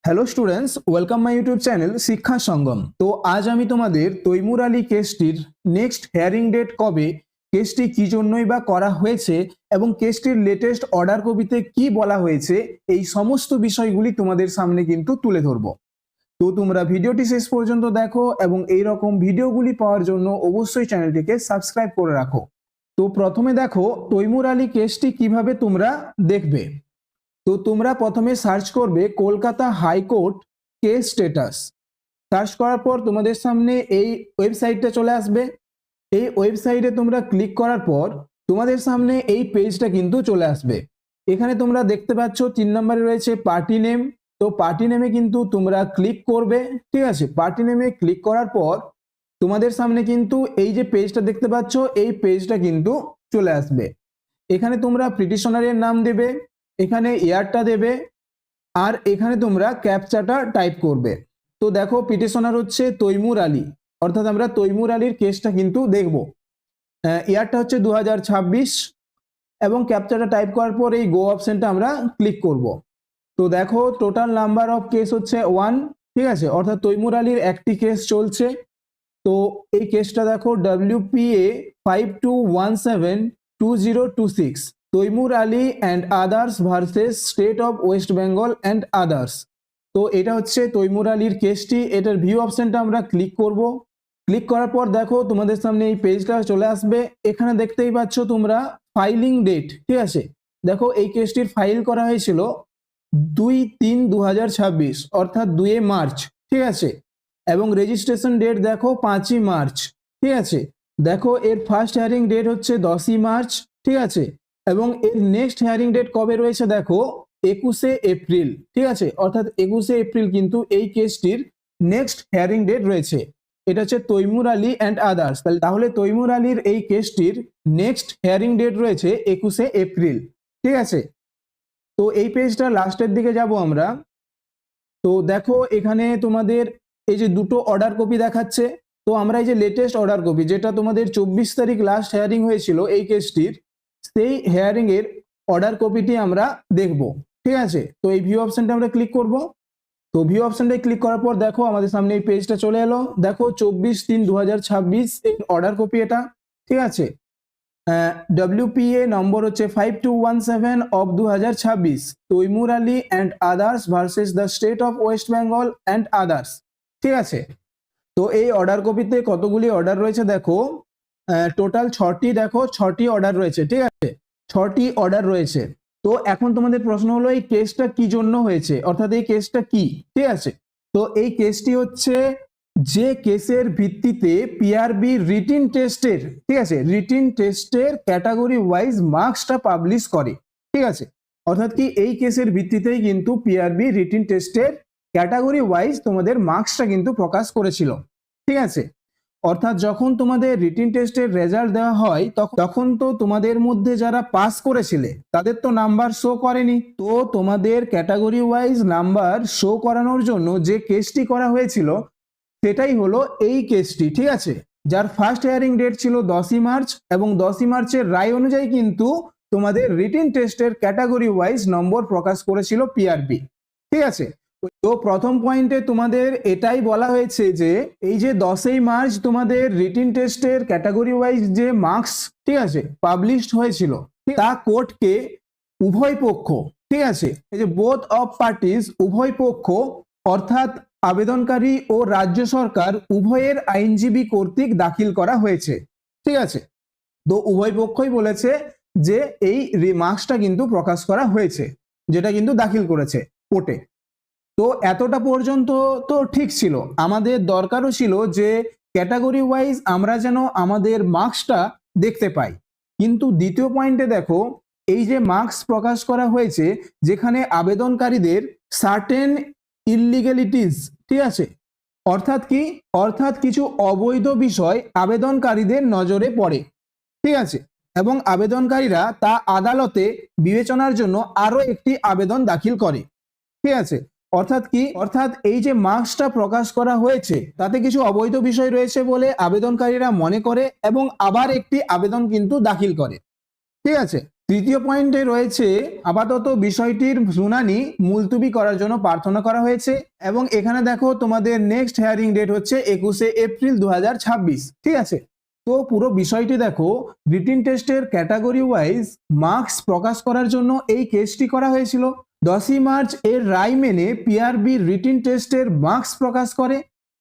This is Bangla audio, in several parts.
Hello students, welcome my YouTube channel Shiksha Sangam. তো আজ আমি তোমাদের তৈমুর আলী কেসটির নেক্সট হিয়ারিং ডেট কবে, কেসটি কি জন্যই বা করা হয়েছে এবং কেসটির লেটেস্ট অর্ডার কপিতে কি বলা হয়েছে, এই সমস্ত বিষয়গুলি তোমাদের সামনে কিন্তু তুলে ধরবো। তো তোমরা ভিডিওটি শেষ পর্যন্ত দেখো এবং এই রকম ভিডিওগুলি পাওয়ার জন্য অবশ্যই চ্যানেলটিকে সাবস্ক্রাইব করে রাখো। তো প্রথমে দেখো তৈমুর আলী কেসটি কিভাবে তোমরা দেখবে। তো তোমরা প্রথমে সার্চ করবে Kolkata high court case status. Search করার পর তোমাদের সামনে এই ওয়েবসাইটটা চলে আসবে। এই ওয়েবসাইটে তোমরা ক্লিক করার পর তোমাদের সামনে এই পেজটা কিন্তু চলে আসবে। এখানে তোমরা দেখতে পাচ্ছ 3 নম্বরে রয়েছে পার্টি নেম। তো পার্টি নেমে কিন্তু তোমরা ক্লিক করবে, ঠিক আছে। পার্টি নেমে ক্লিক করার পর তোমাদের সামনে কিন্তু এই যে পেজটা দেখতে পাচ্ছ, এই পেজটা কিন্তু চলে আসবে। এখানে তোমরা পিটিশনারের নাম দেবে, এখানে ইয়ারটা দেবে, আর এখানে তোমরা ক্যাপচাটা টাইপ করবে। তো দেখো পিটিশনার হচ্ছে তৈমুর আলী, অর্থাৎ আমরা তৈমুর আলীর কেসটা কিন্তু দেখব। ইয়ারটা হচ্ছে 2026 এবং ক্যাপচাটা টাইপ করার পর এই গো অপশনটা আমরা ক্লিক করব। তো দেখো টোটাল নাম্বার অফ কেস হচ্ছে 1, ঠিক আছে, অর্থাৎ তৈমুর আলীর একটি কেস চলছে। তো এই কেসটা দেখো WPA 52172026 Taimur Ali and others versus state of West Bengal and others. তো এটা হচ্ছে তৈমুর আলীর কেসটি। এটার ভিউ অপশনটা আমরা ক্লিক করব। ক্লিক করার পর দেখো তোমাদের সামনে এই পেজটা চলে আসবে। এখানে দেখতেই পাচ্ছ তোমরা ফাইলিং ডেট, ঠিক আছে। দেখো এই কেসটির ফাইল করা হয়েছিল 2-3-2026 অর্থাৎ 2 মার্চ, ঠিক আছে। এবং রেজিস্ট্রেশন ডেট দেখো 5 মার্চ, ঠিক আছে। দেখো এর ফার্স্ট হিয়ারিং ডেট হচ্ছে 10 মার্চ, ঠিক আছে। এবং এর নেক্সট হিয়ারিং ডেট কবে রয়েছে দেখো 21 এপ্রিল, ঠিক আছে। অর্থাৎ 21 এপ্রিল কিন্তু এই কেসটির নেক্সট হিয়ারিং ডেট রয়েছে। এটা হচ্ছে তৈমুর আলী অ্যান্ড আদার্স। তাহলে তৈমুর আলীর এই কেসটির নেক্সট হিয়ারিং ডেট রয়েছে 21 এপ্রিল, ঠিক আছে। তো এই পেজটা লাস্টের দিকে যাব আমরা। তো দেখো এখানে তোমাদের এই যে দুটো অর্ডার কপি দেখাচ্ছে। তো আমরা এই যে লেটেস্ট অর্ডার কপি, যেটা তোমাদের 24 তারিখ লাস্ট হিয়ারিং হয়েছিল এই কেসটির, সেই হিয়ারিং এর অর্ডার কপিটি আমরা দেখব, ঠিক আছে। তো এই ভিউ অপশনটা আমরা ক্লিক করব। তো ভিউ অপশনটায় ক্লিক করার পর দেখো আমাদের সামনে এই পেজটা চলে এলো। দেখো 24-3-2026 এর অর্ডার কপি এটা, ঠিক আছে। WPA নম্বর হচ্ছে 5217 of 2026 Taimur Ali and others versus the state of West Bengal and others, ঠিক আছে। তো এই অর্ডার কপিতে কতগুলি অর্ডার রয়েছে দেখো, টোটাল 6টি, দেখো 6টি অর্ডার রয়েছে, ঠিক আছে। 6টি অর্ডার রয়েছে। তো এখন তোমাদের প্রশ্ন হলো এই কেসটা কি জন্য হয়েছে, অর্থাৎ এই কেসটা কি, ঠিক আছে। তো এই কেসটি হচ্ছে যে কেসের ভিত্তিতে পিআরবি রিটিন টেস্টের, ঠিক আছে, রিটিন টেস্টের ক্যাটাগরি ওয়াইজ মার্কসটা পাবলিশ করে, ঠিক আছে। অর্থাৎ কি এই কেসের ভিত্তিতেই কিন্তু পিআরবি রিটিন টেস্টের ক্যাটাগরি ওয়াইজ তোমাদের মার্কসটা কিন্তু প্রকাশ করেছিল, ঠিক আছে। অর্থাৎ যখন তোমাদের রিটিন টেস্টের রেজাল্ট দেওয়া হয় তখন তো তোমাদের মধ্যে যারা পাস করেছিলে তাদের তো নাম্বার শো করেনি। তো তোমাদের ক্যাটাগরি ওয়াইজ নাম্বার শো করানোর জন্য যে কেসটি করা হয়েছিল সেটাই হলো এই কেসটি, ঠিক আছে। যার ফার্স্ট হিয়ারিং ডেট ছিল 10 মার্চ এবং 10 মার্চের রায় অনুযায়ী কিন্তু তোমাদের রিটিন টেস্টের ক্যাটাগরি ওয়াইজ নম্বর প্রকাশ করেছিল পিআরবি, ঠিক আছে। তো প্রথম পয়েন্টে তোমাদের এটাই বলা হয়েছে যে এই যে 10 মার্চ তোমাদের রিটিন টেস্টের ক্যাটাগরি ওয়াইজ যে মার্কস, ঠিক আছে, পাবলিশড হয়েছিল, তা কোর্টকে উভয় পক্ষ, ঠিক আছে, এই যে বোথ অফ পার্টিজ, উভয় পক্ষ অর্থাৎ আবেদনকারী ও রাজ্য সরকার উভয়ের আইনজীবী কর্তৃক দাখিল করা হয়েছে, ঠিক আছে। তো উভয় পক্ষই বলেছে যে এই মার্কসটা কিন্তু প্রকাশ করা হয়েছে, যেটা কিন্তু দাখিল করেছে কোর্টে। তো এতটা পর্যন্ত তো ঠিক ছিল। আমাদের দরকারও ছিল যে ক্যাটাগরি ওয়াইজ আমরা যেন আমাদের মার্কসটা দেখতে পাই। কিন্তু দ্বিতীয় পয়েন্টে দেখো এই যে মার্কস প্রকাশ করা হয়েছে যেখানে আবেদনকারীদের সার্টেন ইললিগ্যালিটিস, ঠিক আছে, অর্থাৎ কি, অর্থাৎ কিছু অবৈধ বিষয় আবেদনকারীদের নজরে পড়ে, ঠিক আছে। এবং আবেদনকারীরা তা আদালতে বিবেচনার জন্য আরো একটি আবেদন দাখিল করে, ঠিক আছে। অর্থাৎ কি, অর্থাৎ এই যে মার্কসটা প্রকাশ করা হয়েছে তাতে কিছু অবৈধ বিষয় রয়েছে বলে আবেদনকারীরা মনে করে এবং আবার একটি আবেদন কিন্তু দাখিল করে, ঠিক আছে। তৃতীয় পয়েন্টে রয়েছে আপাতত বিষয়টির শুনানি মুলতুবি করার জন্য প্রার্থনা করা হয়েছে এবং এখানে দেখো তোমাদের নেক্সট হিয়ারিং ডেট হচ্ছে 21 এপ্রিল 2026। ঠিক আছে, তো পুরো বিষয়টি দেখো, রিটিন টেস্টের ক্যাটাগরি ওয়াইজ মার্কস প্রকাশ করার জন্য এই কেসটি করা হয়েছিল। 10ই মার্চ এর রায় মেনে পিআরবি রিটিন টেস্টের মার্কস প্রকাশ করে,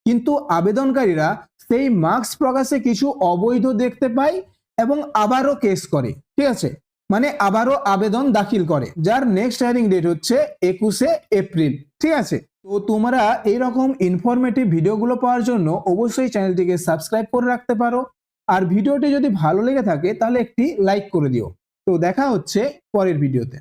কিন্তু আবেদনকারীরা সেই মার্কস প্রকাশে কিছু অবৈধ দেখতে পায় এবং আবারও কেস করে। ঠিক আছে, মানে আবারও আবেদন দাখিল করে, যার নেক্সট হিয়ারিং ডেট হচ্ছে 21 এপ্রিল। ঠিক আছে, তো তোমরা এইরকম ইনফরমেটিভ ভিডিওগুলো পাওয়ার জন্য অবশ্যই চ্যানেলটিকে সাবস্ক্রাইব করে রাখতে পারো। আর ভিডিওটি যদি ভালো লেগে থাকে তাহলে একটি লাইক করে দিও। তো দেখা হচ্ছে পরের ভিডিওতে।